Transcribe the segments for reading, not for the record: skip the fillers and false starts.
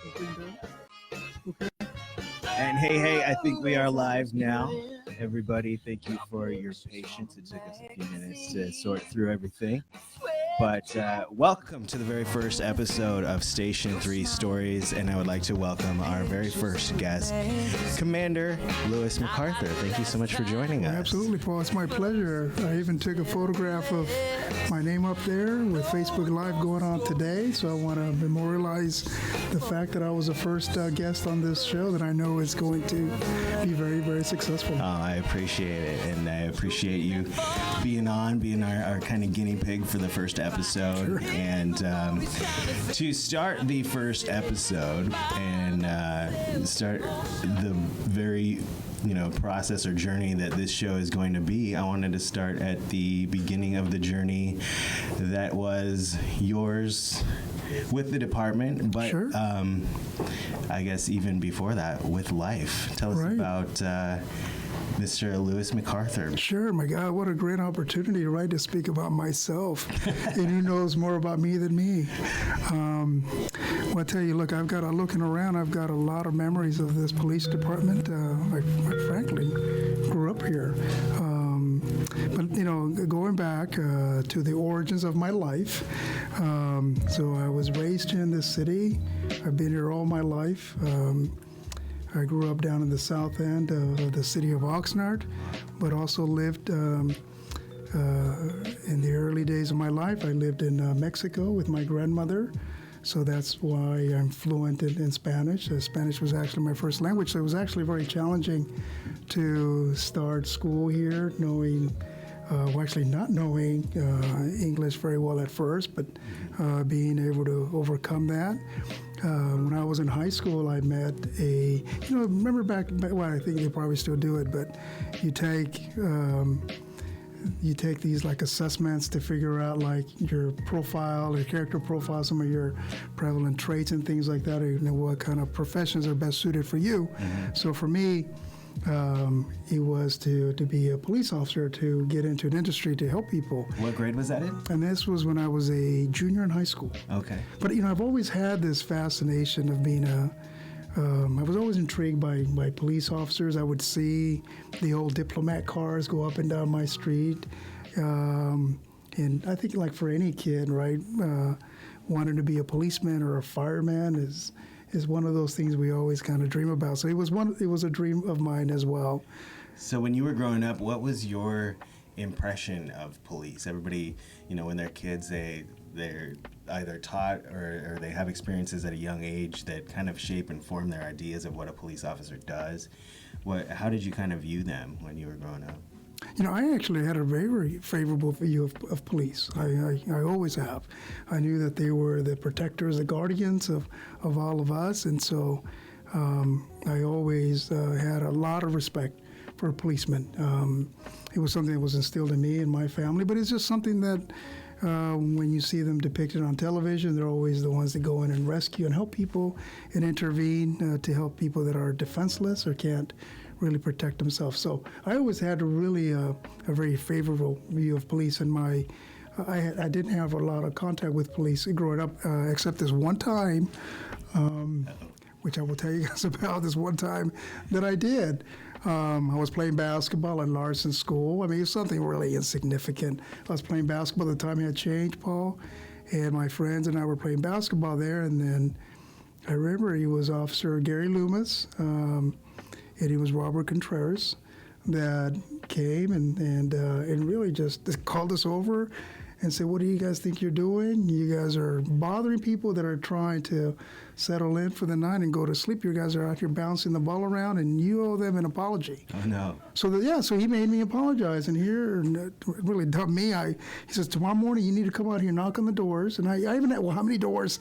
Okay. And hey, I think we are live now. Everybody, thank you for your patience. It took us a few minutes to sort through everything. But welcome to the very first episode of Station 3 Stories, and I would like to welcome our very first guest, Commander Lewis Mcarthur. Thank you so much for joining us. Absolutely, Paul. It's my pleasure. I even took a photograph of my name up there with Facebook Live going on today, so I want to memorialize the fact that I was the first guest on this show that I know is going to be very, very successful. Oh, I appreciate it, and I appreciate you being our kind of guinea pig for the first episode. Sure. And to start the first episode and start the very process or journey that this show is going to be, I wanted to start at the beginning of the journey that was yours with the department, but sure. I guess even before that, with life. Tell us about Mr. Lewis Mcarthur. Sure, my God, what a great opportunity, right, to speak about myself. And who knows more about me than me? Well, I tell you, look, looking around, I've got a lot of memories of this police department. I frankly grew up here. But, going back to the origins of my life, so I was raised here in this city. I've been here all my life. I grew up down in the south end of the city of Oxnard, but also lived in the early days of my life. I lived in Mexico with my grandmother, so that's why I'm fluent in Spanish. Spanish was actually my first language, so it was actually very challenging to start school here, not knowing English very well at first, but being able to overcome that. When I was in high school, I met remember back, well, I think they probably still do it, but you take these like assessments to figure out like your profile, your character profile, some of your prevalent traits and things like that, or what kind of professions are best suited for you. Mm-hmm. So for me, it was to be a police officer, to get into an industry to help people. What grade was that in? And this was when I was a junior in high school. Okay. But, I've always had this fascination of being I was always intrigued by police officers. I would see the old diplomat cars go up and down my street. And I think like for any kid, right, wanting to be a policeman or a fireman is one of those things we always kind of dream about. So it was a dream of mine as well. So when you were growing up, what was your impression of police? Everybody, when they're kids, they're either taught or they have experiences at a young age that kind of shape and form their ideas of what a police officer does. How did you kind of view them when you were growing up? I actually had a very, very favorable view of police. I always have. I knew that they were the protectors, the guardians of all of us, and so I always had a lot of respect for policemen. It was something that was instilled in me and my family, but it's just something that when you see them depicted on television, they're always the ones that go in and rescue and help people and intervene to help people that are defenseless or can't really protect themselves. So I always had a very favorable view of police, and I didn't have a lot of contact with police growing up, except this one time, which I will tell you guys about this one time that I did. I was playing basketball at Larson School. I mean, it was something really insignificant. I was playing basketball at the time it had changed, Paul, and my friends and I were playing basketball there, and then I remember he was Officer Gary Loomis, and he was Robert Contreras, that came and really just called us over and said, "What do you guys think you're doing? You guys are bothering people that are trying to settle in for the night and go to sleep. You guys are out here bouncing the ball around, and you owe them an apology." Oh, no. So he made me apologize, and it really dumped me. He says, "Tomorrow morning you need to come out here, knock on the doors." And I even had, how many doors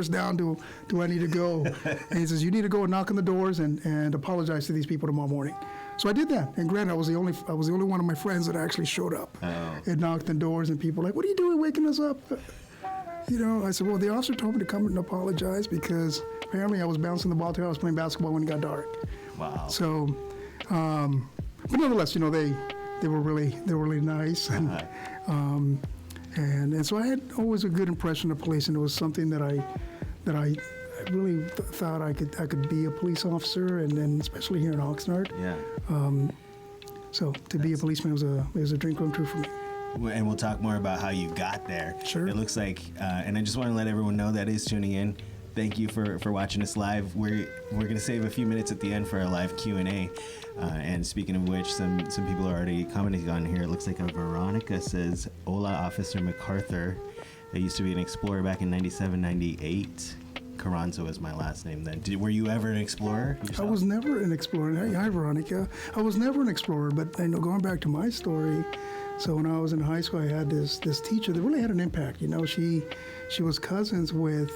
down do I need to go? And he says, "You need to go and knock on the doors and apologize to these people tomorrow morning." So I did that, and granted, I was the only one of my friends that actually showed up and knocked on doors, and people were like, "What are you doing, waking us up?" I said, "Well, the officer told me to come and apologize because apparently I was bouncing the ball till I was playing basketball when it got dark." Wow. So, but nonetheless, they were really nice, and so I had always a good impression of police, and it was something that I really thought I could be a police officer, and then especially here in Oxnard. Yeah. So to be a policeman was a dream come true for me. And we'll talk more about how you got there. Sure. It looks like, and I just want to let everyone know that is tuning in. Thank you for watching us live. We're going to save a few minutes at the end for our live Q&A. And speaking of which, some people are already commenting on here. It looks like Veronica says, "Hola, Officer McArthur. I used to be an explorer back in 97, 98. Carranzo is my last name then. Were you ever an explorer yourself? I was never an explorer. Hi, Veronica. I was never an explorer, but I know, going back to my story, so when I was in high school, I had this teacher that really had an impact. You know, she was cousins with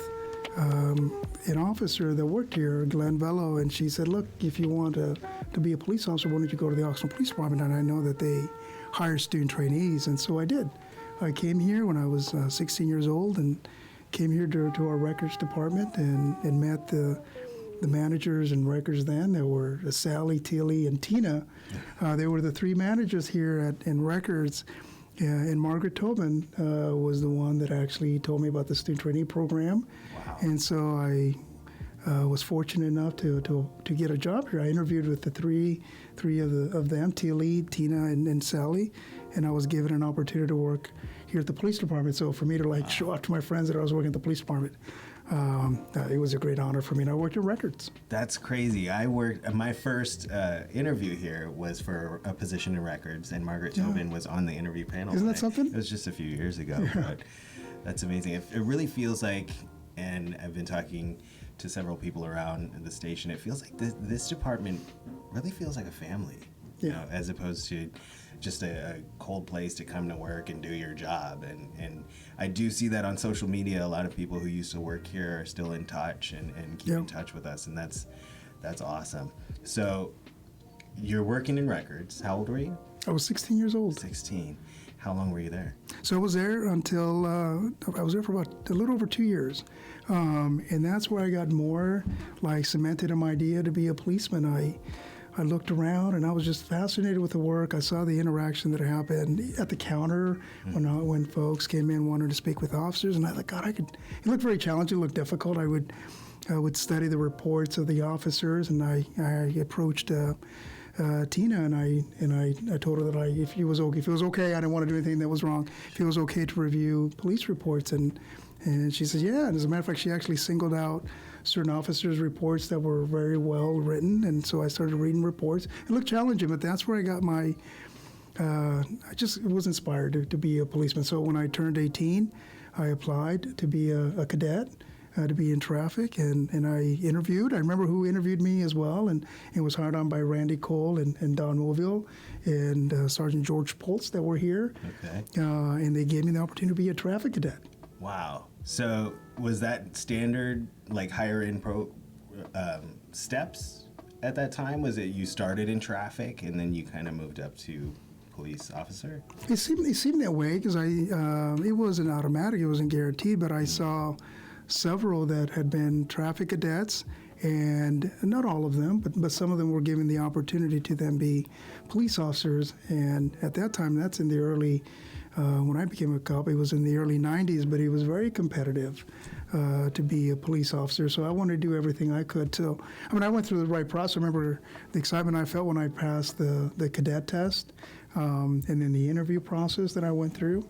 an officer that worked here, Glenn Vello, and she said, "Look, if you want to be a police officer, why don't you go to the Oxnard Police Department?" And I know that they hire student trainees, and so I did. I came here when I was 16 years old and came here to our records department and met the managers and records then. There were Sally, Tilly, and Tina. They were the three managers here in records. And Margaret Tobin was the one that actually told me about the student trainee program. Wow. And so I was fortunate enough to get a job here. I interviewed with the three of them, Tilly, Tina, and Sally, and I was given an opportunity to work here at the police department. So for me to show off to my friends that I was working at the police department, it was a great honor for me. And I worked in records. That's crazy. I worked. My first interview here was for a position in records, and Margaret Tobin was on the interview panel. Isn't that something? It was just a few years ago, but that's amazing. It really feels like, and I've been talking to several people around the station. It feels like this department really feels like a family, you know, as opposed to just a cold place to come to work and do your job. And I do see that on social media. A lot of people who used to work here are still in touch and keep in touch with us, and that's awesome. So you're working in records. How old were you? I was 16 years old. 16. How long were you there? So I was there until I was there for about a little over 2 years, and that's where I got more cemented in my idea to be a policeman. I looked around and I was just fascinated with the work. I saw the interaction that happened at the counter when folks came in wanting to speak with officers, and I thought, God, it looked very challenging, it looked difficult. I would study the reports of the officers, and I approached Tina and I told her that if it was okay, I didn't want to do anything that was wrong. If it was okay to review police reports, and she said, yeah. And as a matter of fact, she actually singled out certain officers' reports that were very well written, and so I started reading reports. It looked challenging, but that's where I got my. I just was inspired to be a policeman. So when I turned 18, I applied to be a cadet. To be in traffic, and I interviewed. I remember who interviewed me as well, and was hired on by Randy Cole and Don Moville and Sergeant George Pultz that were here. Okay. And they gave me the opportunity to be a traffic cadet. Wow. So was that standard, higher in steps at that time? Was it you started in traffic and then you kind of moved up to police officer? It seemed that way because it wasn't automatic, it wasn't guaranteed, but I saw several that had been traffic cadets, and not all of them, but some of them were given the opportunity to then be police officers. And at that time, that's in the early, when I became a cop, it was in the early 90s, but it was very competitive to be a police officer. So I wanted to do everything I could. So, I went through the right process. I remember the excitement I felt when I passed the cadet test, and then the interview process that I went through.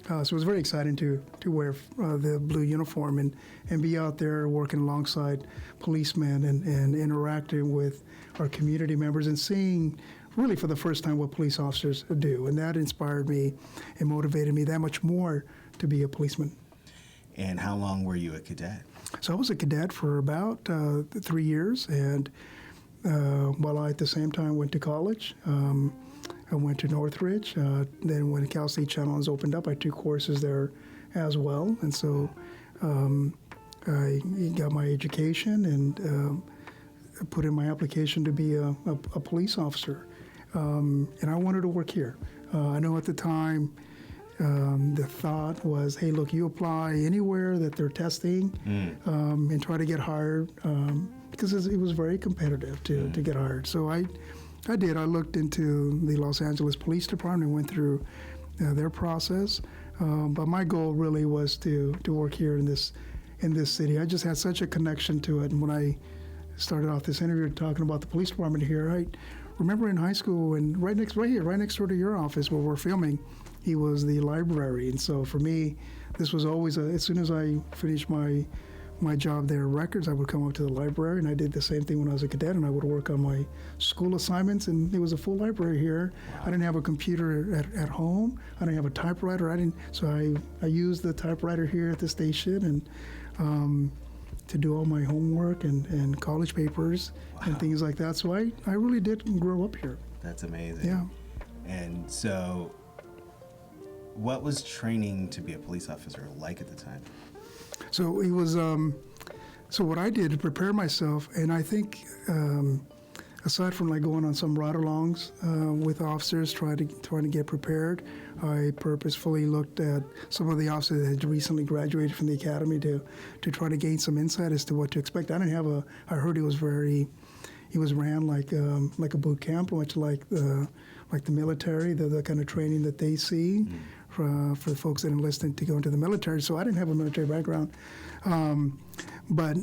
So it was very exciting to wear the blue uniform and be out there working alongside policemen and interacting with our community members and seeing really for the first time what police officers do. And that inspired me and motivated me that much more to be a policeman. And how long were you a cadet? So I was a cadet for about 3 years, and while I at the same time went to college. I went to Northridge. Then when Cal State Challenge opened up, I took courses there as well. And so I got my education and put in my application to be a police officer. And I wanted to work here. I know at the time the thought was, hey, look, you apply anywhere that they're testing and try to get hired because it was very competitive to get hired. So I did. I looked into the Los Angeles Police Department and went through their process. But my goal really was to work here in this in this city. I just had such a connection to it. And when I started off this interview talking about the police department here, I remember in high school, and right next door to your office where we're filming, he was the library. And so for me, this was always as soon as I finished my job there at Records, I would come up to the library, and I did the same thing when I was a cadet, and I would work on my school assignments, and there was a full library here. Wow. I didn't have a computer at home. I didn't have a typewriter. So I used the typewriter here at the station and to do all my homework and college papers. Wow. And things like that. So I really did grow up here. That's amazing. Yeah. And so what was training to be a police officer like at the time? So it was, so what I did to prepare myself, and I think aside from like going on some ride-alongs with officers trying to get prepared, I purposefully looked at some of the officers that had recently graduated from the academy to try to gain some insight as to what to expect. I heard he was ran like a boot camp, much like the military, the kind of training that they see. Mm. For the folks that enlisted to go into the military. So I didn't have a military background. But,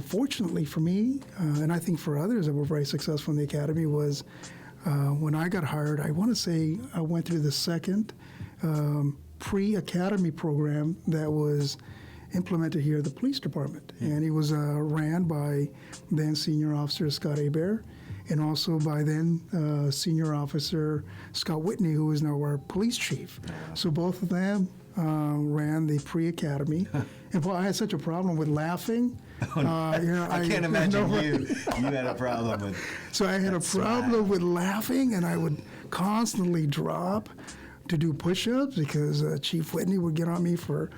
fortunately for me, and I think for others that were very successful in the academy, was when I got hired, I want to say I went through the second pre-academy program that was implemented here at the police department. And it was ran by then Senior Officer Scott Hebert, and also by then Senior Officer Scott Whitney, who is now our police chief. So both of them ran the pre-academy. And boy, I had such a problem with laughing. I can't imagine you had a problem with. So I had a problem with laughing, and I would constantly drop to do push-ups because Chief Whitney would get on me for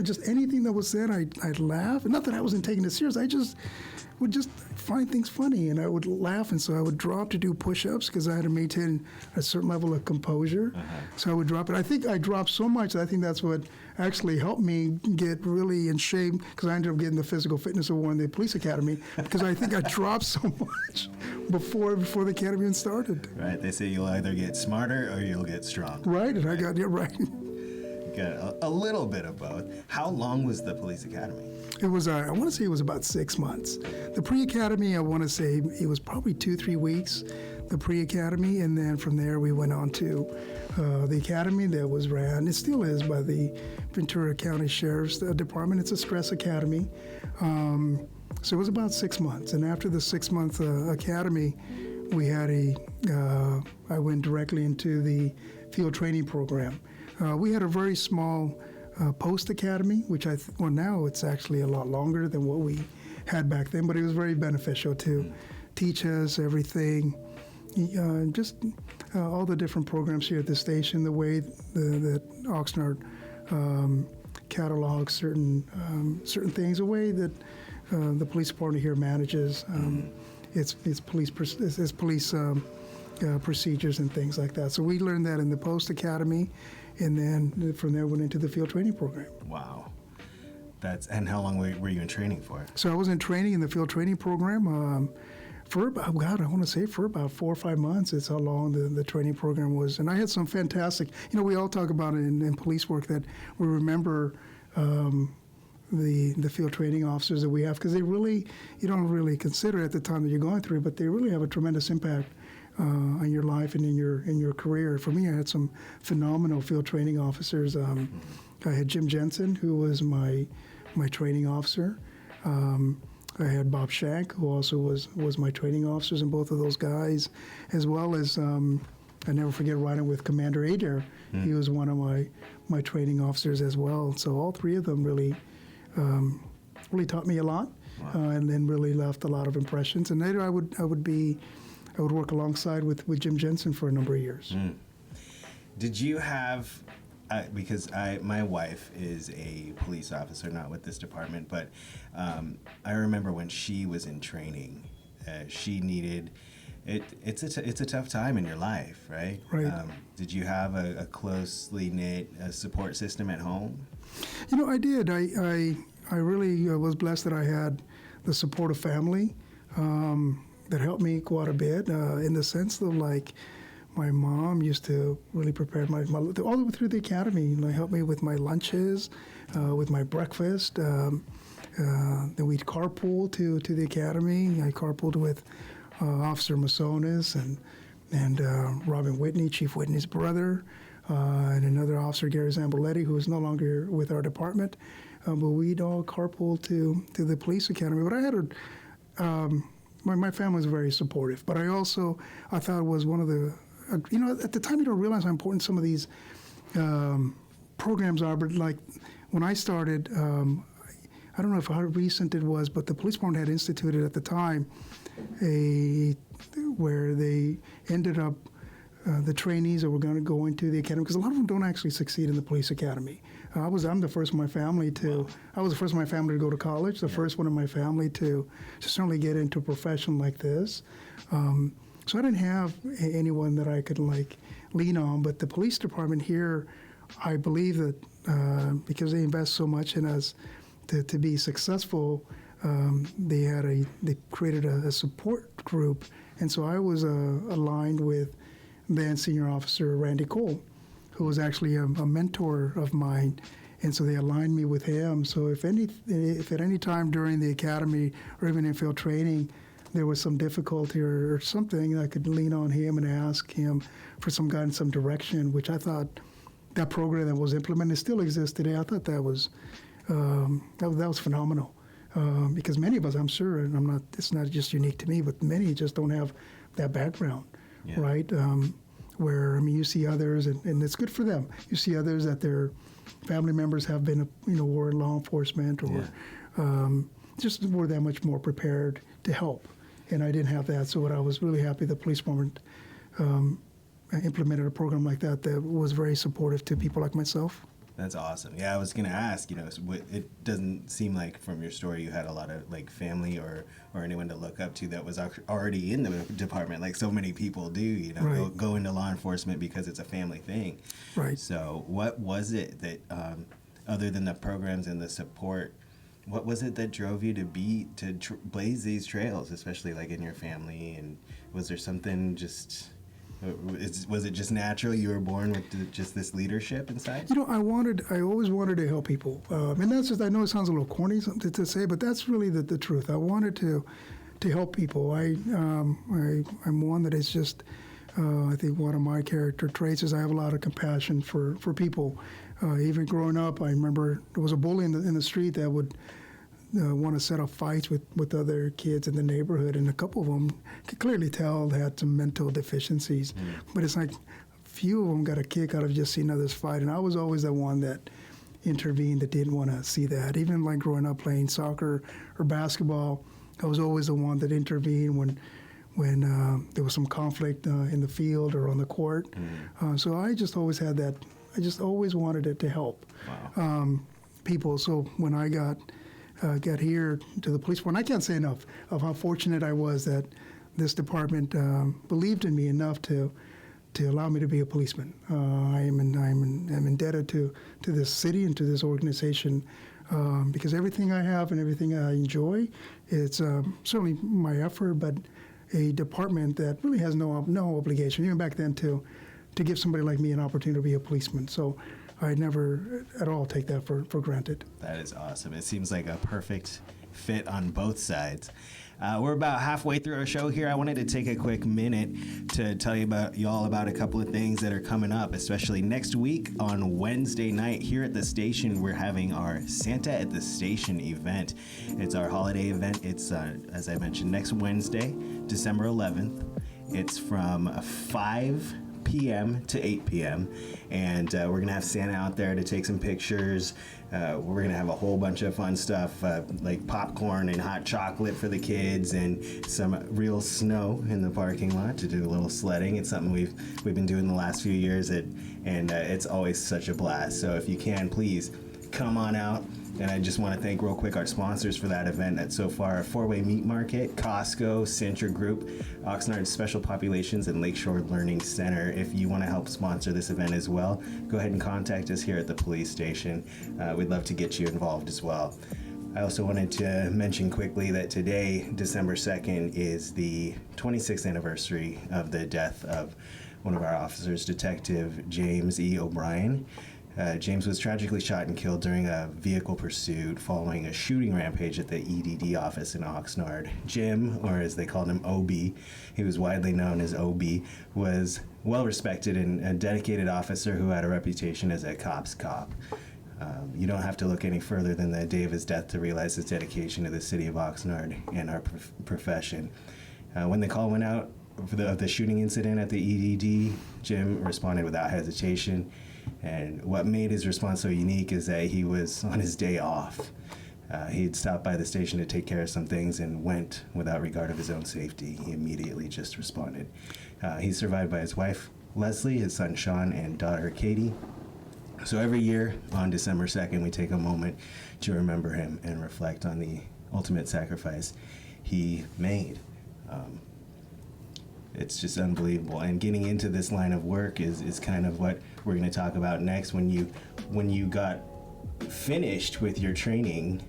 just anything that was said. I'd laugh. Not that I wasn't taking it serious. I just would just find things funny, and I would laugh, and so I would drop to do push-ups because I had to maintain a certain level of composure. So I would drop it. I think I dropped so much that I think that's what actually helped me get really in shape, because I ended up getting the physical fitness award in the police academy because I think I dropped so much before the academy even started. Right. They say you'll either get smarter or you'll get strong. Right, and I got it right. Got a little bit of both. How long was the police academy? It was, I want to say it was about 6 months. The pre-academy, I want to say it was probably 2-3 weeks, the pre-academy, and then from there we went on to the academy that was ran, it still is, by the Ventura County Sheriff's Department. It's a stress academy. So it was about 6 months, and after the 6-month academy, we had I went directly into the field training program. We had a very small post-academy, which now it's actually a lot longer than what we had back then, but it was very beneficial to teach us everything, just all the different programs here at the station, the way that Oxnard catalogs certain things, the way that the police department here manages its police procedures and things like that. So we learned that in the post-academy, and then from there went into the field training program. Wow. And how long were you in training for? So I was in training in the field training program for about, I want to say for about 4 or 5 months. It's how long the training program was. And I had some fantastic, we all talk about it in police work, that we remember the field training officers that we have, because you don't really consider it at the time that you're going through it, but they really have a tremendous impact on your life and in your career. For me, I had some phenomenal field training officers. I had Jim Jensen, who was my training officer. I had Bob Shank, who also was my training officers, and both of those guys, as well as I never forget riding with Commander Adair. He was one of my training officers as well. So all three of them really taught me a lot. Wow. And then really left a lot of impressions. And later I would work alongside with Jim Jensen for a number of years. Did you have, because my wife is a police officer, not with this department, but I remember when she was in training, she needed, it's a tough time in your life, right? Right. Did you have a closely knit support system at home? I did. I really was blessed that I had the support of family that helped me quite a bit, in the sense of, like, my mom used to really prepare my all the way through the academy. Help me with my lunches, with my breakfast. Then we'd carpool to the academy. I carpooled with Officer Masonis and Robin Whitney, Chief Whitney's brother, and another officer, Gary Zamboletti, who is no longer with our department. But we'd all carpool to the police academy. But I had my family was very supportive. But I thought it was one of the, at the time you don't realize how important some of these programs are. But like when I started, I don't know how recent it was, but the police department had instituted at the time where they ended up the trainees that were going to go into the academy, because a lot of them don't actually succeed in the police academy. I'm the first in my family to. I was the first in my family to go to college. The first one in my family to certainly get into a profession like this. So I didn't have anyone that I could lean on. But the police department here, I believe that because they invest so much in us to be successful, they created a support group, and so I was aligned with then Senior Officer Randy Cole, who was actually a mentor of mine, and so they aligned me with him. So if at any time during the academy or even in field training there was some difficulty or something, I could lean on him and ask him for some guidance, some direction, which I thought that program that was implemented still exists today. I thought that was phenomenal. Because many of us, I'm sure, and it's not just unique to me, but many just don't have that background, right? Where, you see others, and it's good for them. You see others that their family members have been, were in law enforcement or just were that much more prepared to help. And I didn't have that, so I was really happy the police department implemented a program like that was very supportive to people like myself. That's awesome. Yeah, I was going to ask, it doesn't seem like from your story you had a lot of family or anyone to look up to that was already in the department, like so many people do, right. go into law enforcement because it's a family thing. Right. So what was it that, other than the programs and the support, what was it that drove you to blaze these trails, especially in your family? And was there something just... Was it just natural? You were born with just this leadership inside? I always wanted to help people. And that's just, I know it sounds a little corny to say, but that's really the truth. I wanted to help people. I'm one that is just, I think one of my character traits is I have a lot of compassion for people. Even growing up, I remember there was a bully in the street that would want to set up fights with other kids in the neighborhood, and a couple of them could clearly tell they had some mental deficiencies. But it's like few of them got a kick out of just seeing others fight, and I was always the one that intervened, that didn't want to see that. Even growing up playing soccer or basketball, I was always the one that intervened when there was some conflict in the field or on the court. So I just always had that. I just always wanted it to help people. So when I got here to the police department, I can't say enough of how fortunate I was that this department believed in me enough to allow me to be a policeman. I'm indebted to this city and to this organization because everything I have and everything I enjoy, it's certainly my effort, but a department that really has no obligation, even back then, to give somebody like me an opportunity to be a policeman. So I never at all take that for granted. That is awesome. It seems like a perfect fit on both sides. We're about halfway through our show here. I wanted to take a quick minute to tell you all about a couple of things that are coming up, especially next week on Wednesday night here at the station. We're having our Santa at the Station event. It's our holiday event. It's, as I mentioned, next Wednesday, December 11th. It's from 5 p.m. to 8 p.m. And we're going to have Santa out there to take some pictures. We're going to have a whole bunch of fun stuff like popcorn and hot chocolate for the kids and some real snow in the parking lot to do a little sledding. It's something we've been doing the last few years, and it's always such a blast. So if you can, please come on out. And I just want to thank real quick our sponsors for that event. That's so far Four-Way Meat Market, Costco, Centra Group, Oxnard Special Populations, and Lakeshore Learning Center. If you want to help sponsor this event as well, go ahead and contact us here at the police station. We'd love to get you involved as well. I also wanted to mention quickly that today, December 2nd, is the 26th anniversary of the death of one of our officers, Detective James E. O'Brien. James was tragically shot and killed during a vehicle pursuit following a shooting rampage at the EDD office in Oxnard. Jim, or as they called him, OB, he was widely known as OB, was well-respected and a dedicated officer who had a reputation as a cop's cop. You don't have to look any further than the day of his death to realize his dedication to the city of Oxnard and our profession. When the call went out for the shooting incident at the EDD, Jim responded without hesitation. And what made his response so unique is that he was on his day off. He'd stopped by the station to take care of some things and went without regard of his own safety. He immediately just responded. He's survived by his wife, Leslie, his son, Sean, and daughter, Katie. So every year on December 2nd, we take a moment to remember him and reflect on the ultimate sacrifice he made. It's just unbelievable. And getting into this line of work is kind of what we're going to talk about next. When you got finished with your training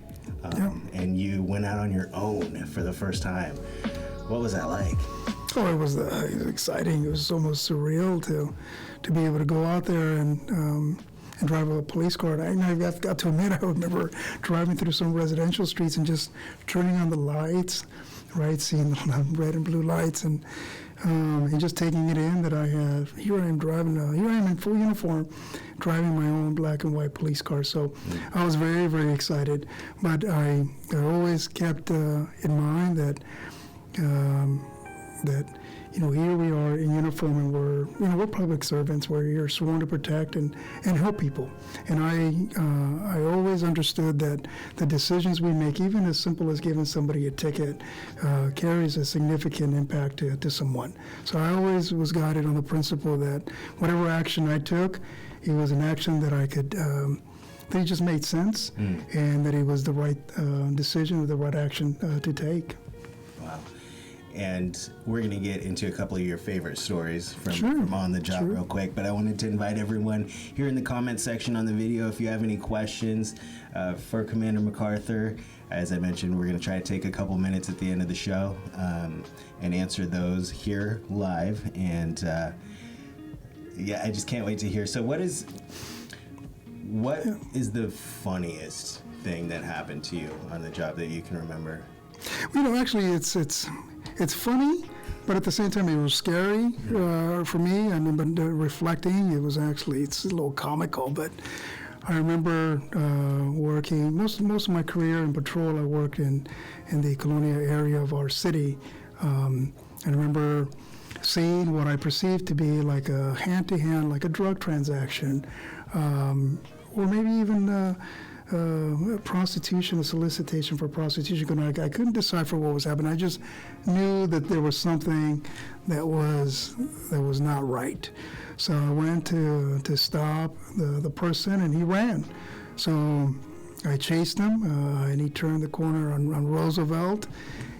and you went out on your own for the first time, what was that like? Oh, it was exciting. It was almost surreal to be able to go out there and drive a police car. And I've got to admit, I remember driving through some residential streets and just turning on the lights, right, seeing the red and blue lights, and just taking it in that I have. Here I am in full uniform, driving my own black and white police car. So I was very, very excited. But I always kept in mind that here we are in uniform, and we're public servants. We're here sworn to protect and help people. And I always understood that the decisions we make, even as simple as giving somebody a ticket, carries a significant impact to someone. So I always was guided on the principle that whatever action I took, it was an action that I could, that it just made sense, and that it was the right decision or the right action to take. Wow. And we're going to get into a couple of your favorite stories from on the job real quick. But I wanted to invite everyone here in the comment section on the video, if you have any questions for Commander McArthur. As I mentioned, we're going to try to take a couple minutes at the end of the show and answer those here live. And I just can't wait to hear. So what is the funniest thing that happened to you on the job that you can remember? Actually, it's funny, but at the same time, it was scary for me. And but reflecting, it's a little comical. But I remember working most of my career in patrol. I worked in the Colonia area of our city. I remember seeing what I perceived to be like a hand-to-hand, like a drug transaction, or maybe even prostitution, a solicitation for prostitution. I couldn't decipher what was happening. I just knew that there was something that was not right. So I went to stop the person, and he ran. So I chased him, and he turned the corner on Roosevelt,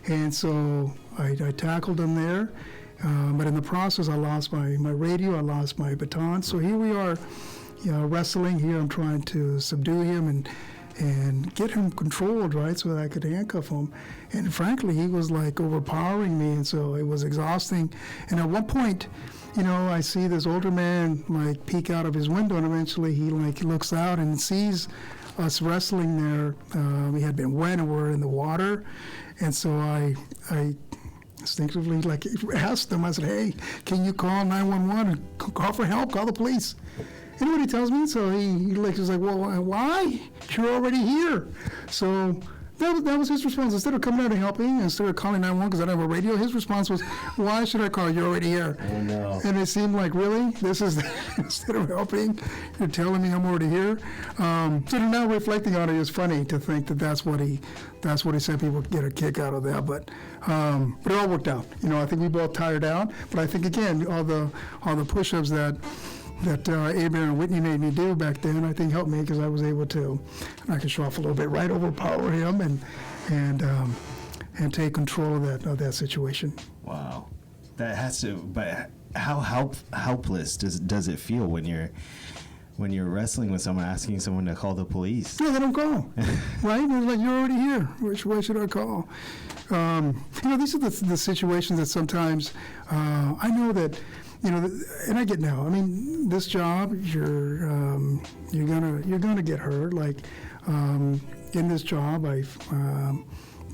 and so I tackled him there. But in the process, I lost my radio, I lost my baton. So here we are, wrestling here. I'm trying to subdue him and get him controlled, right, so that I could handcuff him. And frankly, he was like overpowering me, and so it was exhausting. And at one point, I see this older man like peek out of his window, and eventually he looks out and sees us wrestling there. We had been wet and we're in the water, and so I instinctively asked him. I said, "Hey, can you call 911 and call for help? Call the police." And what he tells me, so he was like, "Well, why? You're already here." So that was his response. Instead of coming out and helping, instead of calling 911 because I don't have a radio, his response was, "Why should I call? You're already here." Oh no! And it seemed like, really, this is instead of helping, you're telling me I'm already here. So now reflecting on it, it's funny to think that that's what he said. People get a kick out of that, but it all worked out. I think we both tired out, but I think again, all the push-ups that Abraham and Whitney made me do back then, I think helped me because I was able to, I could show off a little bit, right, overpower him and take control of that situation. Wow, that has to. But how helpless does it feel when you're wrestling with someone, asking someone to call the police? Yeah, they don't call, right? They're like, "You're already here. Which way should I call?" These are the situations that sometimes I know that. and I get now. I mean, this job, you're gonna get hurt. Like in this job,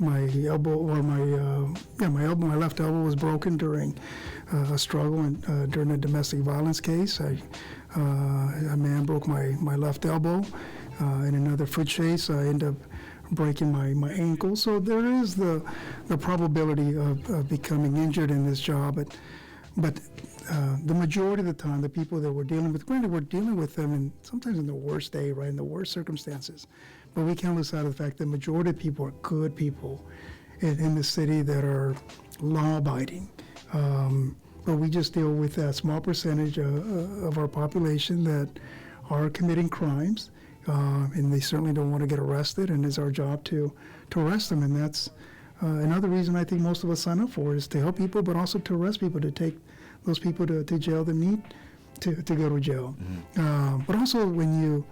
my elbow or my left elbow was broken during a struggle and during a domestic violence case. A man broke my left elbow. In another foot chase, I ended up breaking my ankle. So there is the probability of becoming injured in this job, but the majority of the time, the people that we're dealing with, granted, we're dealing with them sometimes in the worst day, right, in the worst circumstances. But we can't lose sight of the fact that the majority of people are good people in the city that are law-abiding. But we just deal with that small percentage of our population that are committing crimes, and they certainly don't want to get arrested, and it's our job to arrest them. And that's another reason I think most of us sign up for, is to help people, but also to arrest people, to take those people to jail that need to go to jail. Mm-hmm. But also when you,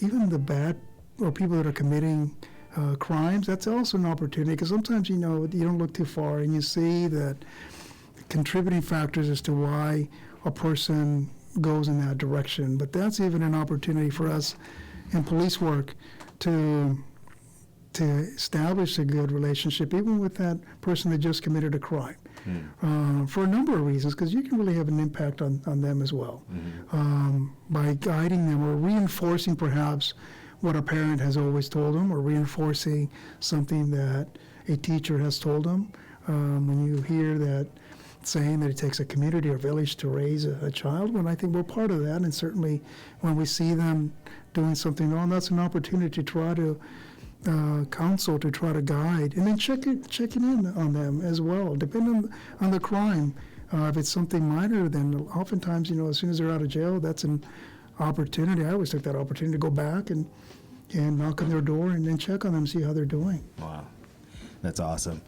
even the bad or people that are committing crimes, that's also an opportunity, because sometimes, you don't look too far and you see that contributing factors as to why a person goes in that direction. But that's even an opportunity for us in police work to establish a good relationship, even with that person that just committed a crime, for a number of reasons, because you can really have an impact on them as well, by guiding them or reinforcing perhaps what a parent has always told them, or reinforcing something that a teacher has told them. When you hear that saying that it takes a community or village to raise a child, well, I think we're part of that, and certainly when we see them doing something wrong, that's an opportunity to try to counsel, to try to guide, and then checking in on them as well, depending on the crime. If it's something minor, then oftentimes, as soon as they're out of jail, that's an opportunity. I always take that opportunity to go back and knock on their door and then check on them, see how they're doing. Wow, that's awesome.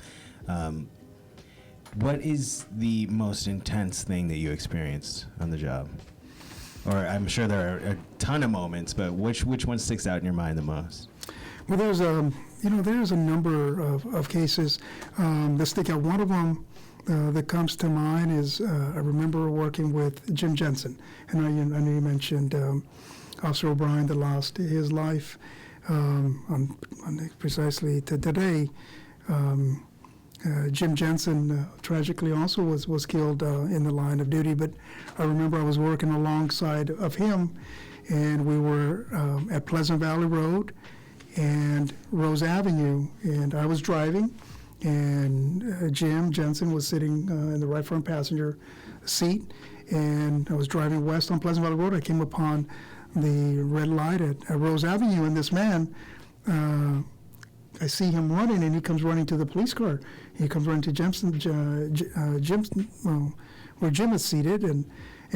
What is the most intense thing that you experienced on the job? Or I'm sure there are a ton of moments, but which one sticks out in your mind the most? Well, there's a number of cases that stick out. One of them that comes to mind is I remember working with Jim Jensen, and I know you mentioned Officer O'Brien that lost his life on precisely today. Jim Jensen tragically also was killed in the line of duty, but I remember I was working alongside of him, and we were at Pleasant Valley Road and Rose Avenue, and I was driving, and Jim Jensen was sitting in the right front passenger seat, and I was driving west on Pleasant Valley Road. I came upon the red light at Rose Avenue, and this man, I see him running, and he comes running to the police car. He comes running to where Jim is seated, and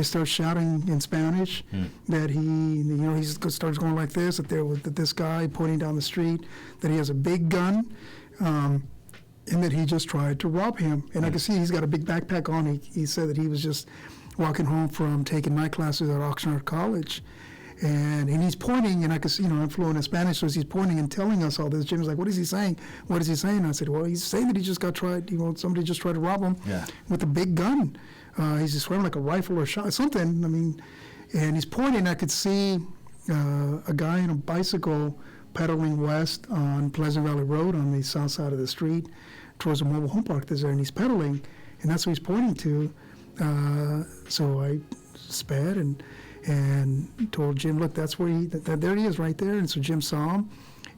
starts shouting in Spanish that he starts going like this, that this guy pointing down the street, that he has a big gun, and that he just tried to rob him. And I can see he's got a big backpack on. He said that he was just walking home from taking night classes at Oxnard College. And he's pointing, and I could see, I'm fluent in Spanish, so as he's pointing and telling us all this, Jim's like, what is he saying? What is he saying? And I said, well, he's saying that he just got somebody just tried to rob him with a big gun. He's describing like a rifle or shot, something, and he's pointing. I could see a guy on a bicycle pedaling west on Pleasant Valley Road on the south side of the street towards a mobile home park that's there, and he's pedaling, and that's what he's pointing to. So I sped and told Jim, look, that's where there he is right there. And so Jim saw him,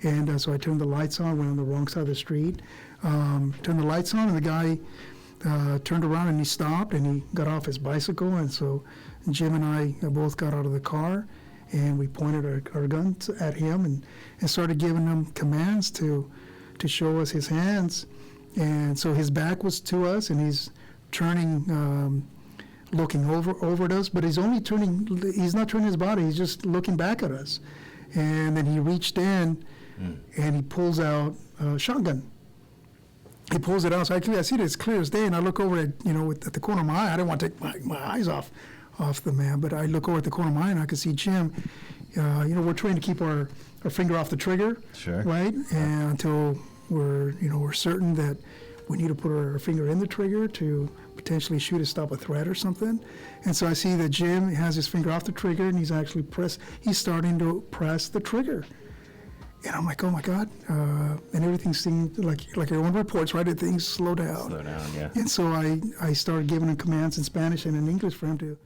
and so I turned the lights on, went on the wrong side of the street, turned the lights on, and the guy turned around and he stopped and he got off his bicycle. And so Jim and I both got out of the car, and we pointed our guns at him and started giving him commands to show us his hands. And so his back was to us, and he's turning, looking over at us, but he's not turning his body, he's just looking back at us. And then he reached in and he pulls out a shotgun. He pulls it out, so I see it as clear as day, and I look over at the corner of my eye. I didn't want to take my eyes off the man, but I look over at the corner of my eye and I can see Jim. We're trying to keep our finger off the trigger, sure, right? And until we're certain that we need to put our finger in the trigger to potentially shoot to stop a threat or something. And so I see that Jim has his finger off the trigger, and he's actually he's starting to press the trigger. And I'm like, oh my God. And everything seemed like everyone reports, right? That things slow down. Slow down, yeah. And so I started giving him commands in Spanish and in English for him to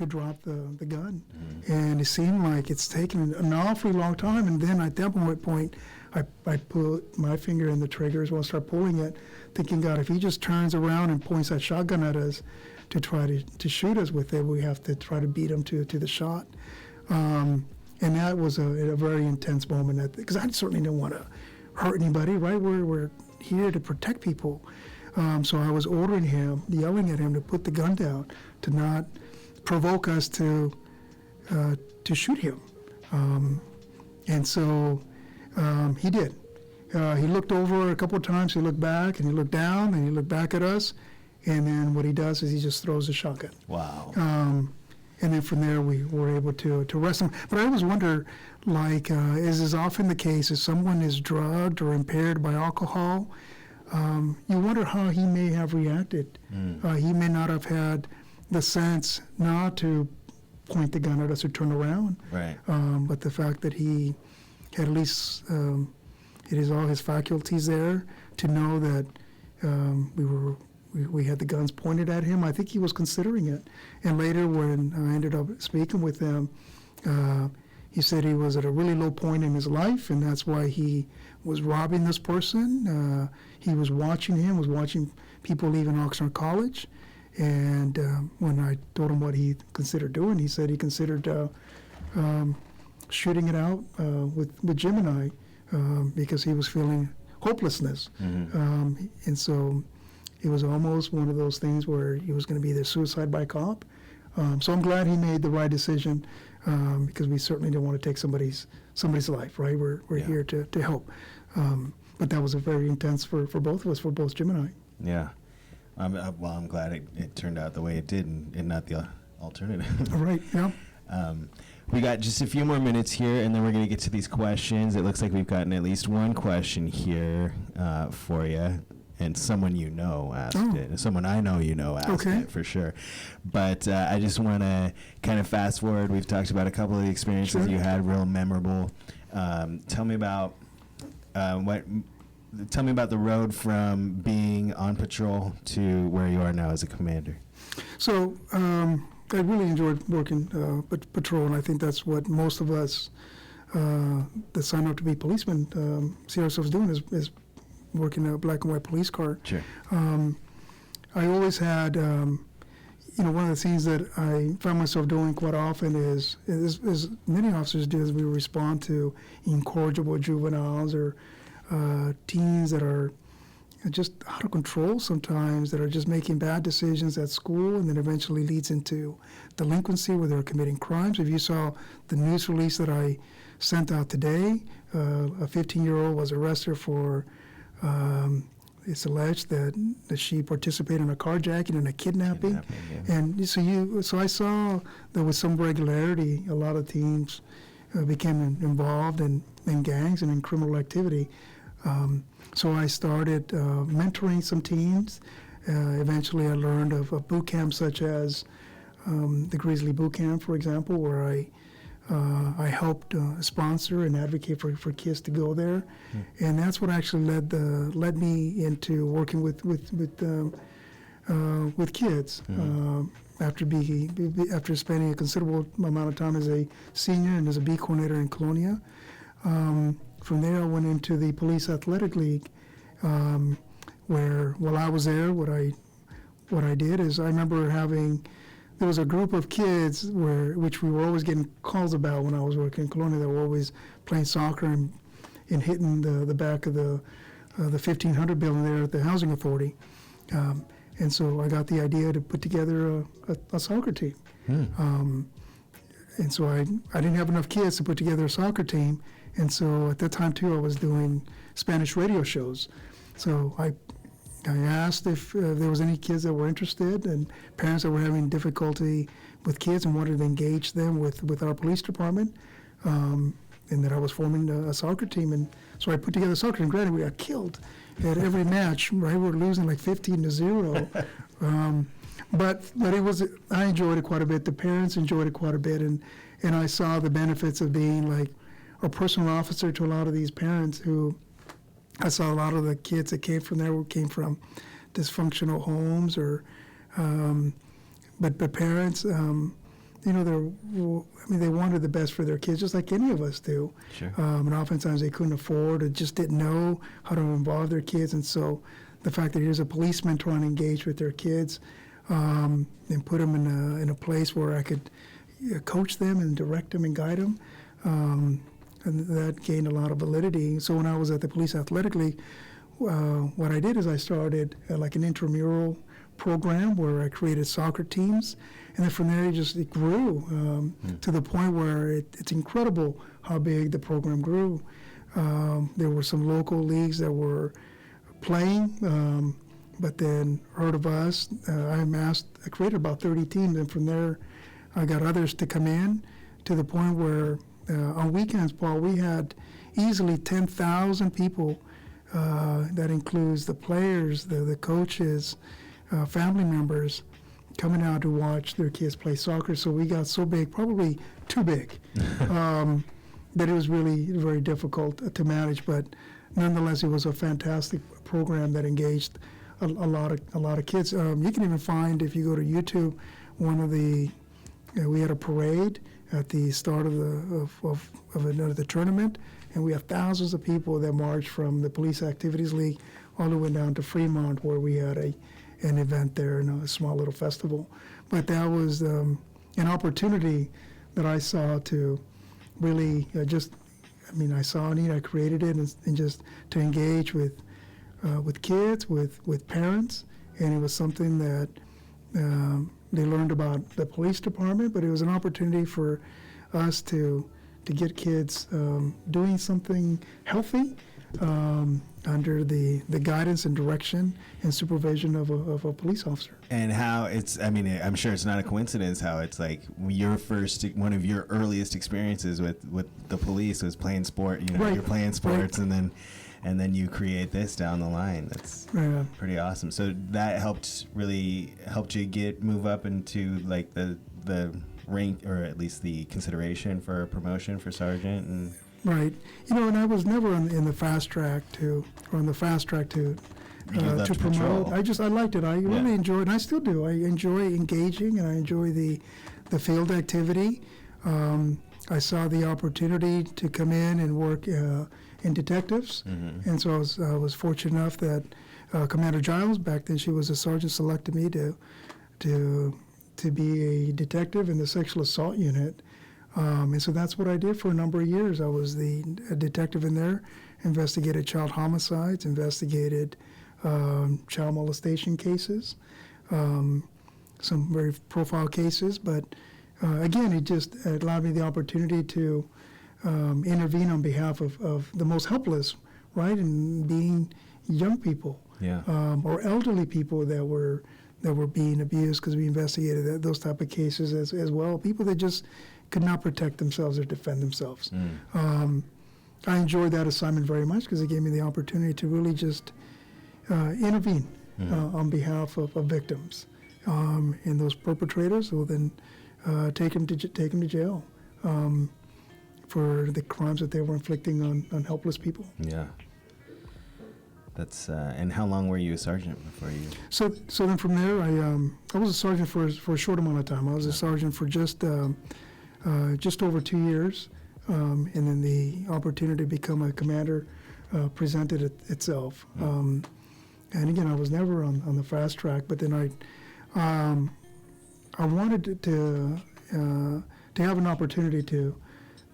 drop the gun. Mm-hmm. And it seemed like it's taken an awfully long time. And then at that point, I put my finger in the trigger as well, start pulling it, thinking, God, if he just turns around and points that shotgun at us to try to shoot us with it, we have to try to beat him to the shot. And that was a very intense moment, because I certainly didn't want to hurt anybody, right? We're here to protect people. So I was ordering him, yelling at him to put the gun down, to not provoke us to shoot him. And so he did. He looked over a couple of times, he looked back, and he looked down, and he looked back at us, and then what he does is he just throws the shotgun. Wow. And then from there, we were able to arrest him. But I always wonder, like, as is often the case, if someone is drugged or impaired by alcohol, you wonder how he may have reacted. He may not have had the sense not to point the gun at us or turn around. Right. But the fact that he had at least it is all his faculties there to know that we had the guns pointed at him. I think he was considering it. And later, when I ended up speaking with him, he said he was at a really low point in his life, and that's why he was robbing this person. He was watching people leaving Oxnard College. And when I told him what he considered doing, he said he considered shooting it out with Jim and I because he was feeling hopelessness. Mm-hmm. And so it was almost one of those things where he was going to be the suicide by cop. So I'm glad he made the right decision because we certainly don't want to take somebody's life, right? We're here to help. But that was a very intense for both of us, for both Jim and I. Yeah. I'm glad it turned out the way it did and not the alternative. All right, yeah. We got just a few more minutes here, and then we're going to get to these questions. It looks like we've gotten at least one question here for you, and someone you know asked it. Someone I know you know asked it for sure. But I just want to kind of fast forward. We've talked about a couple of the experiences you had, real memorable. Tell me about Tell me about the road from being on patrol to where you are now as a commander. So I really enjoyed working patrol, and I think that's what most of us that sign up to be policemen see ourselves doing is working a black and white police car. Sure. I always had, one of the things that I found myself doing quite often is many officers do, is we respond to incorrigible juveniles or teens that are just out of control sometimes, that are just making bad decisions at school and then eventually leads into delinquency where they're committing crimes. If you saw the news release that I sent out today, a 15-year-old was arrested for, it's alleged that she participated in a carjacking and a kidnapping. And so I saw that with some regularity, a lot of teens became involved in gangs and in criminal activity. So I started mentoring some teens. Eventually I learned of boot camps such as the Grizzly Boot Camp, for example, where I helped sponsor and advocate for kids to go there. And that's what actually led me into working with kids. After spending a considerable amount of time as a senior and as a B coordinator in Colonia. From there, I went into the Police Athletic League, where while I was there, what I did is I remember there was a group of kids which we were always getting calls about when I was working in Colonia. They were always playing soccer and hitting the back of the 1500 building there at the Housing Authority. And so I got the idea to put together a soccer team. And so I didn't have enough kids to put together a soccer team. And so at that time, too, I was doing Spanish radio shows. So I asked if there was any kids that were interested and parents that were having difficulty with kids and wanted to engage them with our police department. and that I was forming a soccer team, and so I put together a soccer team. Granted, we got killed at every match, right? We were losing like 15-0. But it was, I enjoyed it quite a bit. The parents enjoyed it quite a bit, and I saw the benefits of being like a personal officer to a lot of these parents who, I saw a lot of the kids that came from there came from dysfunctional homes, or but parents, you know, they wanted the best for their kids, just like any of us do. Sure. And oftentimes they couldn't afford, or just didn't know how to involve their kids, and so the fact that here's a policeman trying to engage with their kids, and put them in a place where I could coach them and direct them and guide them, and that gained a lot of validity. So when I was at the Police Athletic League, what I did is I started like an intramural program where I created soccer teams, and then from there it grew to the point where it's incredible how big the program grew. There were some local leagues that were playing, but then heard of us. I created about 30 teams, and from there I got others to come in, to the point where on weekends, Paul, we had easily 10,000 people. That includes the players, the coaches, family members, coming out to watch their kids play soccer. So we got so big, probably too big, that it was really very difficult to manage. But nonetheless, it was a fantastic program that engaged a lot of kids. You can even find, if you go to YouTube, we had a parade at the start of the tournament, and we have thousands of people that marched from the Police Activities League all the way down to Fremont, where we had an event there, and a small little festival. But that was an opportunity that I saw to really I saw a need, I created it, and just to engage with kids, with parents, and it was something that they learned about the police department, but it was an opportunity for us to get kids doing something healthy under the guidance and direction and supervision of a police officer. And how I'm sure it's not a coincidence how it's like one of your earliest experiences with the police was playing sport. You know, right. You're playing sports, right. and then you create this down the line. That's pretty awesome. So that helped you move up into like the rank, or at least the consideration for a promotion for sergeant. And right. You know, and I was never in the fast track to promote. Patrol. I liked it. I really enjoyed, and I still do. I enjoy engaging, and I enjoy the field activity. I saw the opportunity to come in and work in detectives, and so I was fortunate enough that Commander Giles, back then she was a sergeant, selected me to be a detective in the sexual assault unit. And so that's what I did for a number of years. I was a detective in there, investigated child homicides, investigated child molestation cases, some very profile cases. But again, it allowed me the opportunity to intervene on behalf of the most helpless, right? And being young people, or elderly people that were being abused, because we investigated those type of cases as well. People that just could not protect themselves or defend themselves. I enjoyed that assignment very much because it gave me the opportunity to really just intervene on behalf of victims, and those perpetrators will then take them to jail for the crimes that they were inflicting on helpless people. Yeah. That's and how long were you a sergeant before you? So then from there, I was a sergeant for a short amount of time. I was a sergeant for just over 2 years, and then the opportunity to become a commander presented itself. And again, I was never on the fast track, but then I wanted to have an opportunity to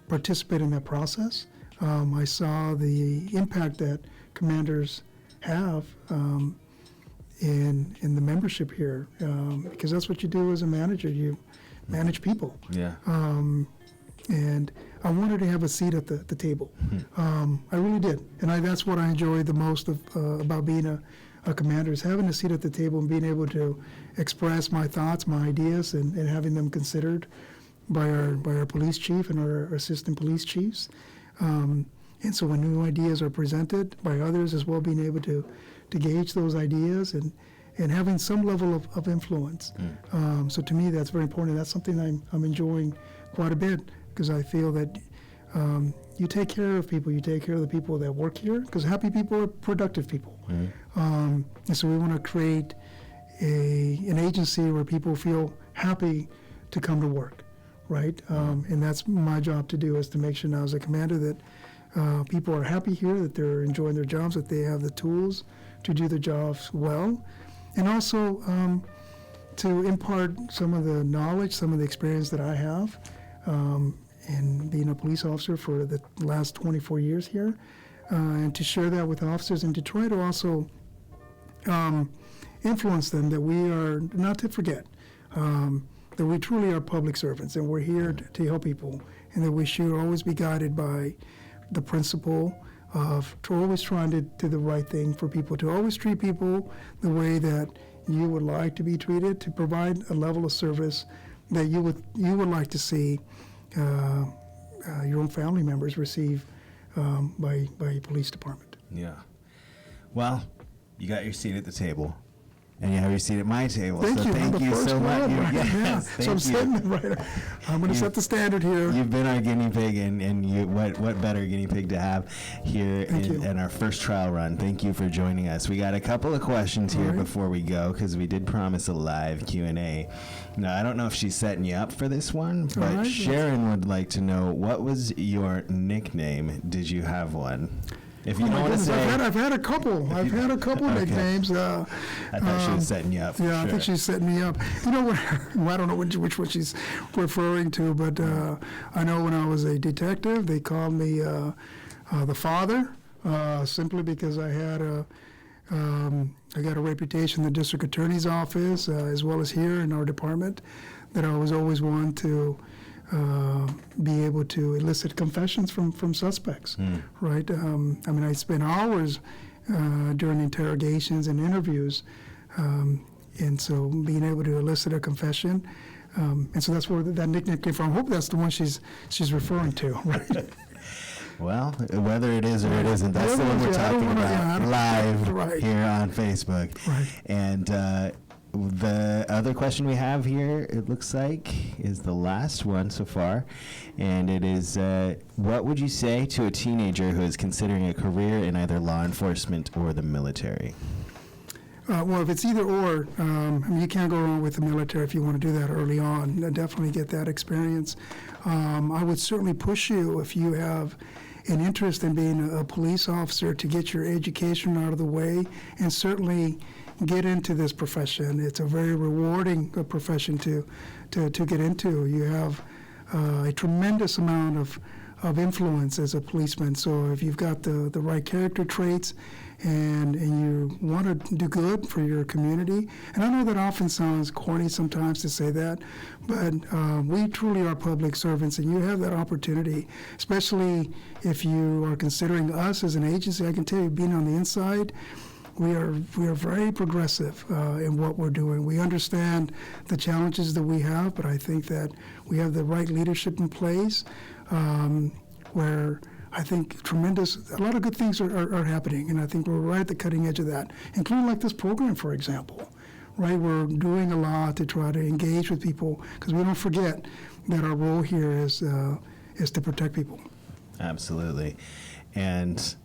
participate in that process. I saw the impact that commanders have in the membership here, because that's what you do as a manager. You manage people. Yeah. And I wanted to have a seat at the table. I really did, and that's what I enjoyed the most about being a commander, is having a seat at the table and being able to express my thoughts, my ideas, and having them considered by our police chief and our assistant police chiefs. And so when new ideas are presented by others as well, being able to gauge those ideas and having some level of influence. So to me, that's very important. That's something I'm enjoying quite a bit, because I feel that you take care of people, you take care of the people that work here, because happy people are productive people. And so we want to create an agency where people feel happy to come to work, right? And that's my job to do, is to make sure now as a commander that people are happy here, that they're enjoying their jobs, that they have the tools to do their jobs well, and also to impart some of the knowledge, some of the experience that I have in being a police officer for the last 24 years here, and to share that with officers, and to try to also influence them that we are not to forget that we truly are public servants, and we're here to help people, and that we should always be guided by the principle of always trying to do the right thing for people, to always treat people the way that you would like to be treated, to provide a level of service that you would like to see your own family members receive by a police department. Yeah. Well, you got your seat at the table, and you have your seat at my table. Thank so you. Thank you so much. Yes, so I'm setting right. I'm going to set the standard here. You've been our guinea pig, and you, what better guinea pig to have here in our first trial run. Thank you for joining us. We got a couple of questions here before we go, because we did promise a live Q&A. Now, I don't know if she's setting you up for this one, but Sharon would like to know, what was your nickname? Did you have one? If you don't want to say, I've had a couple. I've had a couple nicknames. I thought she was setting you up. Yeah, I think she's setting me up. You know what? I don't know which one she's referring to, but I know when I was a detective, they called me the Father, simply because I had I got a reputation in the district attorney's office, as well as here in our department, that I was always one to be able to elicit confessions from suspects, right? I mean, I spent hours during interrogations and interviews, and so being able to elicit a confession, and so that's where that nickname came from. I hope that's the one she's referring to, right? Well, whether it is or it isn't, that's the one we're talking about live here on Facebook. Right. And the other question we have here, it looks like, is the last one so far, and it is, what would you say to a teenager who is considering a career in either law enforcement or the military? Well, if it's either or, I mean, you can't go wrong with the military if you want to do that early on. Definitely get that experience. I would certainly push you, if you have an interest in being a police officer, to get your education out of the way, and certainly get into this profession. It's a very rewarding profession to get into. You have a tremendous amount of influence as a policeman. So if you've got the right character traits and you want to do good for your community, and I know that often sounds corny sometimes to say that, but we truly are public servants, and you have that opportunity, especially if you are considering us as an agency. I can tell you, being on the inside, we are very progressive in what we're doing. We understand the challenges that we have, but I think that we have the right leadership in place, where I think a lot of good things are happening, and I think we're right at the cutting edge of that, including like this program, for example. Right, we're doing a lot to try to engage with people, because we don't forget that our role here is to protect people. Absolutely, and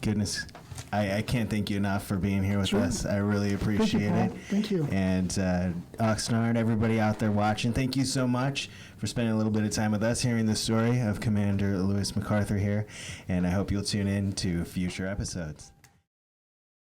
goodness, I can't thank you enough for being here with us. I really appreciate it. Thank you. And Oxnard, everybody out there watching, thank you so much for spending a little bit of time with us, hearing the story of Commander Lewis Mcarthur here. And I hope you'll tune in to future episodes.